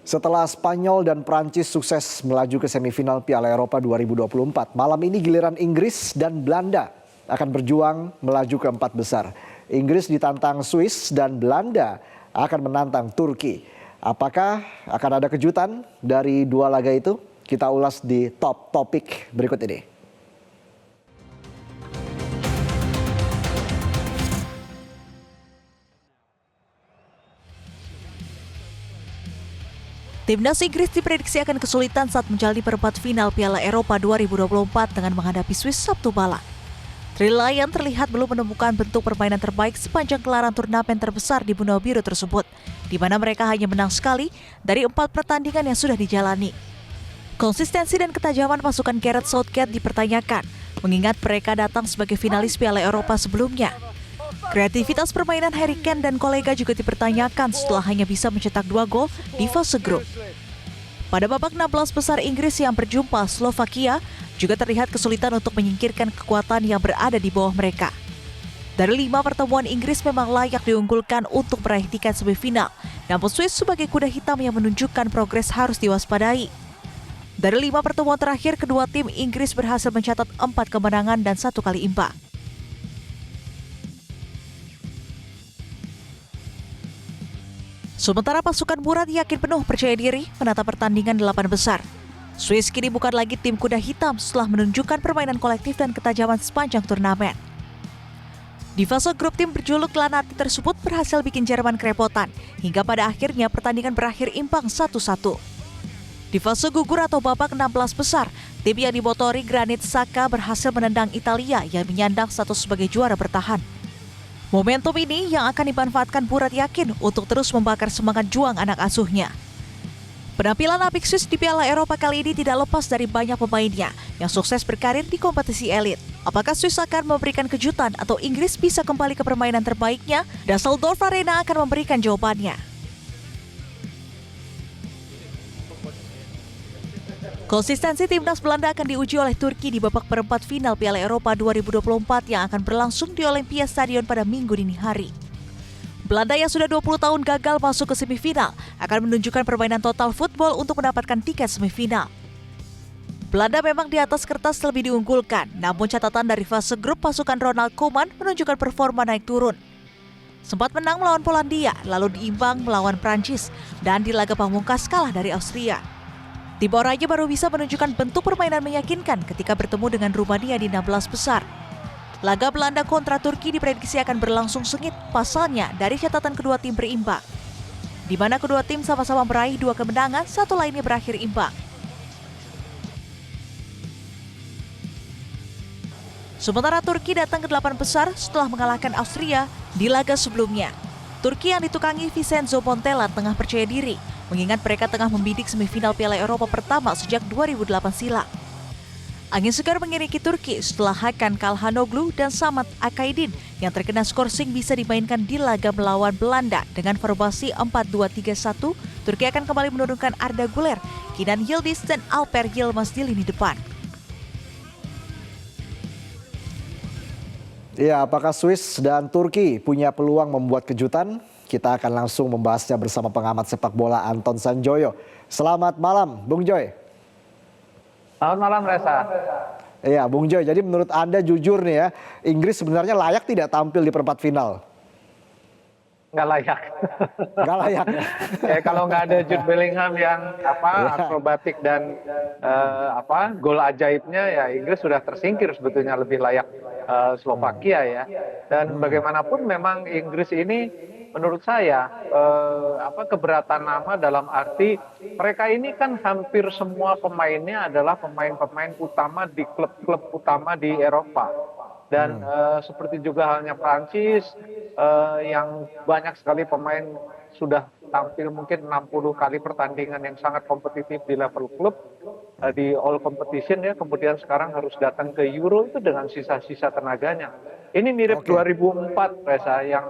Setelah Spanyol dan Prancis sukses melaju ke semifinal Piala Eropa 2024, malam ini giliran Inggris dan Belanda akan berjuang melaju ke empat besar. Inggris ditantang Swiss dan Belanda akan menantang Turki. Apakah akan ada kejutan dari dua laga itu? Kita ulas di Top Topik berikut ini. Timnas Inggris diprediksi akan kesulitan saat menjalani perempat final Piala Eropa 2024 dengan menghadapi Swiss Sabtu malam. Three Lion terlihat belum menemukan bentuk permainan terbaik sepanjang gelaran turnamen terbesar di benua biru tersebut, di mana mereka hanya menang sekali dari 4 pertandingan yang sudah dijalani. Konsistensi dan ketajaman pasukan Gareth Southgate dipertanyakan, mengingat mereka datang sebagai finalis Piala Eropa sebelumnya. Kreativitas permainan Harry Kane dan kolega juga dipertanyakan setelah hanya bisa mencetak 2 gol di fase grup. Pada babak 16 besar Inggris yang berjumpa Slovakia, juga terlihat kesulitan untuk menyingkirkan kekuatan yang berada di bawah mereka. Dari 5 pertemuan Inggris memang layak diunggulkan untuk meraih tiket semifinal, namun Swiss sebagai kuda hitam yang menunjukkan progres harus diwaspadai. Dari 5 pertemuan terakhir, kedua tim Inggris berhasil mencatat 4 kemenangan dan 1 kali imbang. Sementara pasukan Murad yakin penuh percaya diri menatap pertandingan 8 besar. Swiss kini bukan lagi tim kuda hitam setelah menunjukkan permainan kolektif dan ketajaman sepanjang turnamen. Di fase grup, tim berjuluk Lanati tersebut berhasil bikin Jerman kerepotan, hingga pada akhirnya pertandingan berakhir imbang 1-1. Di fase gugur atau babak 16 besar, tim yang dimotori Granit Xhaka berhasil menendang Italia yang menyandang status sebagai juara bertahan. Momentum ini yang akan dimanfaatkan Murad yakin untuk terus membakar semangat juang anak asuhnya. Penampilan apik Swiss di Piala Eropa kali ini tidak lepas dari banyak pemainnya yang sukses berkarir di kompetisi elit. Apakah Swiss akan memberikan kejutan atau Inggris bisa kembali ke permainan terbaiknya? Düsseldorf Arena akan memberikan jawabannya. Konsistensi timnas Belanda akan diuji oleh Turki di babak perempat final Piala Eropa 2024 yang akan berlangsung di Olympia Stadion pada Minggu dini hari. Belanda yang sudah 20 tahun gagal masuk ke semifinal akan menunjukkan permainan total football untuk mendapatkan tiket semifinal. Belanda memang di atas kertas lebih diunggulkan, namun catatan dari fase grup pasukan Ronald Koeman menunjukkan performa naik turun. Sempat menang melawan Polandia, lalu diimbang melawan Prancis, dan di laga pamungkas kalah dari Austria. Tim oranye baru bisa menunjukkan bentuk permainan meyakinkan ketika bertemu dengan Rumania di 16 besar. Laga Belanda kontra Turki diprediksi akan berlangsung sengit, pasalnya dari catatan kedua tim berimbang, di mana kedua tim sama-sama meraih 2 kemenangan, satu lainnya berakhir imbang. Sementara Turki datang ke 8 besar setelah mengalahkan Austria di laga sebelumnya. Turki yang ditukangi Vincenzo Montella tengah percaya diri, mengingat mereka tengah membidik semifinal Piala Eropa pertama sejak 2008 silam. Angin segar mengiringi Turki setelah Hakan Calhanoglu dan Samat Akaydin yang terkena skorsing bisa dimainkan di laga melawan Belanda dengan formasi 4-2-3-1. Turki akan kembali menurunkan Arda Güler, Kenan Yildiz dan Alper Yilmaz di lini depan. Ya, apakah Swiss dan Turki punya peluang membuat kejutan? Kita akan langsung membahasnya bersama pengamat sepak bola Anton Sanjoyo. Selamat malam, Bung Joy. Selamat malam, Reza. Iya, Bung Joy. Jadi menurut Anda jujur nih ya, Inggris sebenarnya layak tidak tampil di perempat final? Nggak layak. Nggak layak ya? Ya, kalau nggak ada Jude Bellingham yang akrobatik dan gol ajaibnya, ya Inggris sudah tersingkir sebetulnya, lebih layak Slovakia ya. Dan bagaimanapun memang Inggris ini menurut saya keberatan nama dalam arti mereka ini kan hampir semua pemainnya adalah pemain-pemain utama di klub-klub utama di Eropa. Dan seperti juga halnya Prancis yang banyak sekali pemain sudah tampil mungkin 60 kali pertandingan yang sangat kompetitif di level klub, di all competition ya, kemudian sekarang harus datang ke Euro itu dengan sisa-sisa tenaganya. Ini mirip 2004, Reza, yang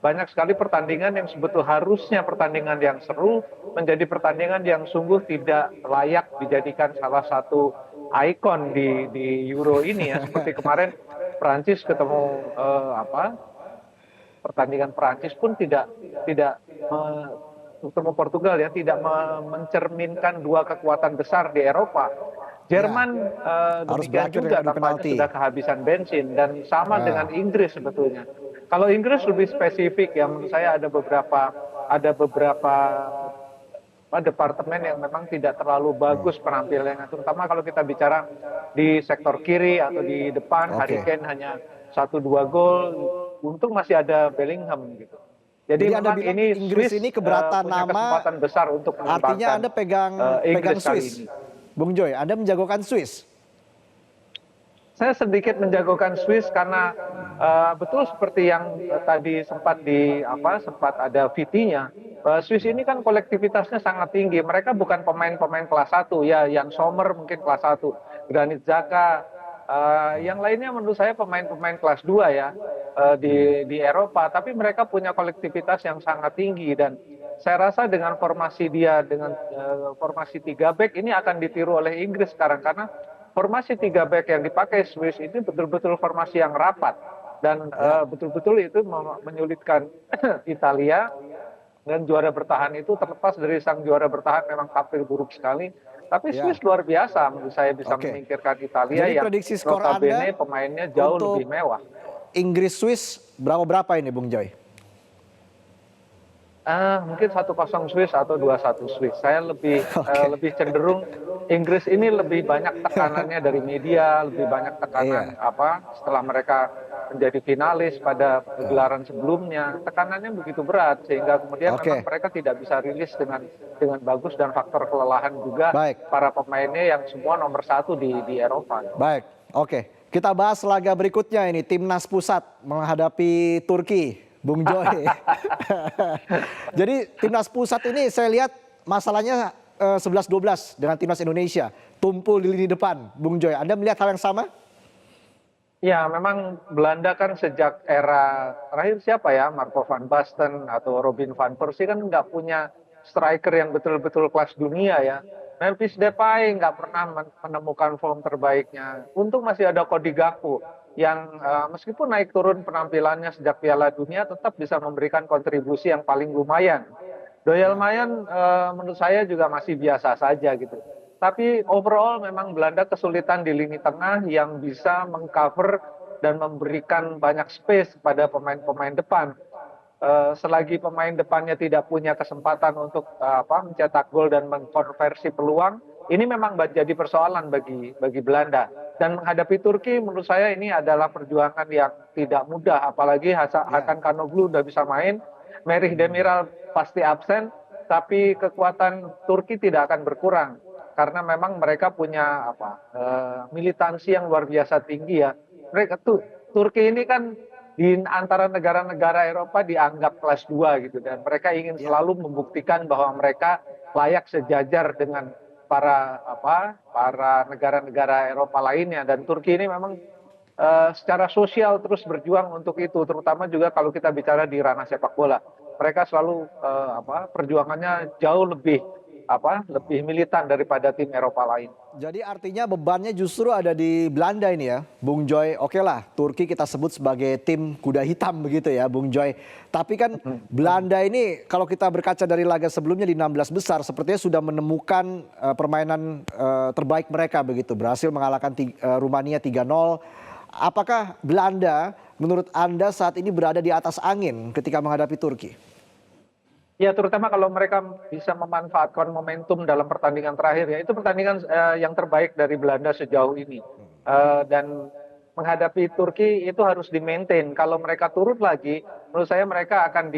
banyak sekali pertandingan yang sebetulnya harusnya pertandingan yang seru menjadi pertandingan yang sungguh tidak layak dijadikan salah satu ikon di Euro ini ya. Seperti kemarin Prancis ketemu pertandingan Prancis pun tidak ketemu Portugal ya, tidak mencerminkan dua kekuatan besar di Eropa. Jerman harus demikian berakhir juga dengan adu tampaknya penalti. sudah kehabisan bensin, dan sama dengan Inggris sebetulnya. Kalau Inggris lebih spesifik ya, menurut saya ada beberapa departemen yang memang tidak terlalu bagus penampilannya, terutama kalau kita bicara di sektor kiri atau di depan. Harry Kane hanya 1-2 gol, untung masih ada Bellingham gitu. Jadi Anda memang bilang ini Inggris Swiss ini keberatan punya nama, kesempatan besar untuk artinya mengembangkan Anda pegang Inggris kali Swiss. ini. Bung Joy, Anda menjagokan Swiss. Saya sedikit menjagokan Swiss karena betul seperti yang tadi sempat ada VT-nya. Swiss ini kan kolektivitasnya sangat tinggi. Mereka bukan pemain-pemain kelas 1 ya, yang Sommer mungkin kelas 1, Granit Xhaka, yang lainnya menurut saya pemain-pemain kelas 2 ya di Eropa, tapi mereka punya kolektivitas yang sangat tinggi, dan saya rasa dengan formasi formasi 3 back ini akan ditiru oleh Inggris sekarang, karena formasi 3 back yang dipakai Swiss ini betul-betul formasi yang rapat, dan betul-betul itu menyulitkan Italia, dan juara bertahan itu terlepas dari sang juara bertahan memang tampil buruk sekali. Tapi Swiss luar biasa menurut saya bisa menyingkirkan Italia. Jadi yang prediksi skor notabene Anda pemainnya jauh untuk lebih mewah. Inggris Swiss berapa ini Bung Joy? Mungkin 1-0 Swiss atau 2-1 Swiss. Saya lebih cenderung Inggris ini lebih banyak tekanannya dari media, lebih banyak tekanan setelah mereka menjadi finalis pada gelaran sebelumnya. Tekanannya begitu berat sehingga kemudian memang mereka tidak bisa rilis dengan bagus, dan faktor kelelahan juga para pemainnya yang semua nomor 1 di Eropa. Baik, oke. Kita bahas laga berikutnya ini, Timnas Pusat menghadapi Turki. Bung Joy. Jadi Timnas Pusat ini saya lihat masalahnya 11-12 dengan Timnas Indonesia. Tumpul di lini depan. Bung Joy, Anda melihat hal yang sama? Ya, memang Belanda kan sejak era terakhir siapa ya, Marco van Basten atau Robin van Persie kan nggak punya striker yang betul-betul kelas dunia ya. Memphis Depay nggak pernah menemukan form terbaiknya. Untung masih ada Cody Gakpo yang meskipun naik turun penampilannya sejak Piala Dunia tetap bisa memberikan kontribusi yang paling lumayan. Doyel Mayan menurut saya juga masih biasa saja gitu. Tapi overall memang Belanda kesulitan di lini tengah yang bisa mengcover dan memberikan banyak space pada pemain-pemain depan. Selagi pemain depannya tidak punya kesempatan untuk mencetak gol dan mengkonversi peluang, ini memang jadi persoalan bagi Belanda. Dan menghadapi Turki menurut saya ini adalah perjuangan yang tidak mudah, apalagi Hakan Çalhanoğlu udah bisa main, Merih Demiral pasti absen, tapi kekuatan Turki tidak akan berkurang karena memang mereka punya militansi yang luar biasa tinggi ya. Turki ini kan di antara negara-negara Eropa dianggap kelas 2 gitu, dan mereka ingin selalu membuktikan bahwa mereka layak sejajar dengan para negara-negara Eropa lainnya, dan Turki ini memang secara sosial terus berjuang untuk itu, terutama juga kalau kita bicara di ranah sepak bola. Mereka selalu perjuangannya jauh lebih militan daripada tim Eropa lain. Jadi artinya bebannya justru ada di Belanda ini ya, Bung Joy. Oke lah, Turki kita sebut sebagai tim kuda hitam begitu ya, Bung Joy. Tapi kan Belanda ini kalau kita berkaca dari laga sebelumnya di 16 besar, sepertinya sudah menemukan permainan terbaik mereka begitu. Berhasil mengalahkan Rumania 3-0. Apakah Belanda menurut Anda saat ini berada di atas angin ketika menghadapi Turki? Ya, terutama kalau mereka bisa memanfaatkan momentum dalam pertandingan terakhir ya. Itu pertandingan yang terbaik dari Belanda sejauh ini. Dan menghadapi Turki itu harus di-maintain. Kalau mereka turun lagi, menurut saya mereka akan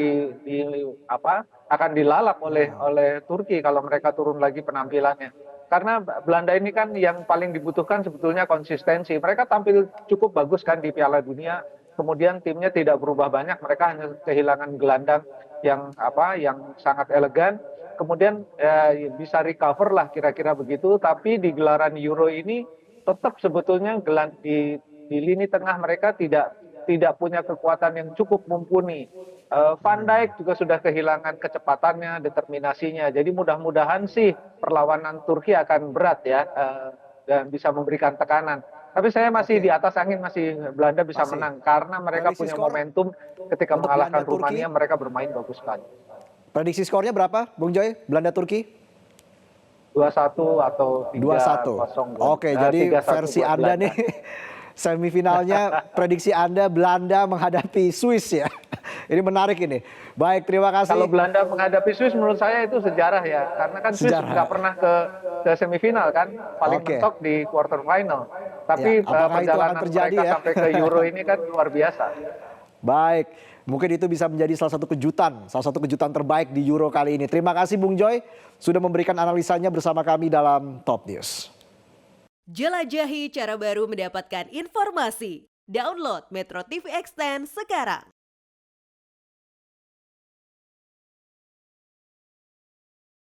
akan dilalap oleh Turki kalau mereka turun lagi penampilannya. Karena Belanda ini kan yang paling dibutuhkan sebetulnya konsistensi. Mereka tampil cukup bagus kan di Piala Dunia. Kemudian timnya tidak berubah banyak. Mereka hanya kehilangan gelandang yang sangat elegan. Kemudian bisa recover lah kira-kira begitu. Tapi di gelaran Euro ini tetap sebetulnya di lini tengah mereka tidak punya kekuatan yang cukup mumpuni. Van Dijk juga sudah kehilangan kecepatannya, determinasinya. Jadi mudah-mudahan sih perlawanan Turki akan berat ya, dan bisa memberikan tekanan. Tapi saya masih di atas angin, Belanda bisa menang karena mereka punya momentum ketika mengalahkan Rumania, mereka bermain bagus sekali. Prediksi skornya berapa, Bung Joy? Belanda-Turki? 2-1 atau 2-1. 3-0. Oke, jadi 3-1 versi buat Anda Belanda. nih, semifinalnya prediksi Anda Belanda menghadapi Swiss ya. Ini menarik ini. Baik, terima kasih. Kalau Belanda menghadapi Swiss menurut saya itu sejarah ya, karena kan Swiss Sejarah. nggak pernah ke semifinal kan, paling Oke. mentok di quarter final. Tapi Ya, apakah itu akan perjalanan terjadi mereka ya? sampai ke Euro ini kan luar biasa. Baik, mungkin itu bisa menjadi salah satu kejutan terbaik di Euro kali ini. Terima kasih Bung Joy sudah memberikan analisanya bersama kami dalam Top News. Jelajahi cara baru mendapatkan informasi. Download Metro TV Extend sekarang.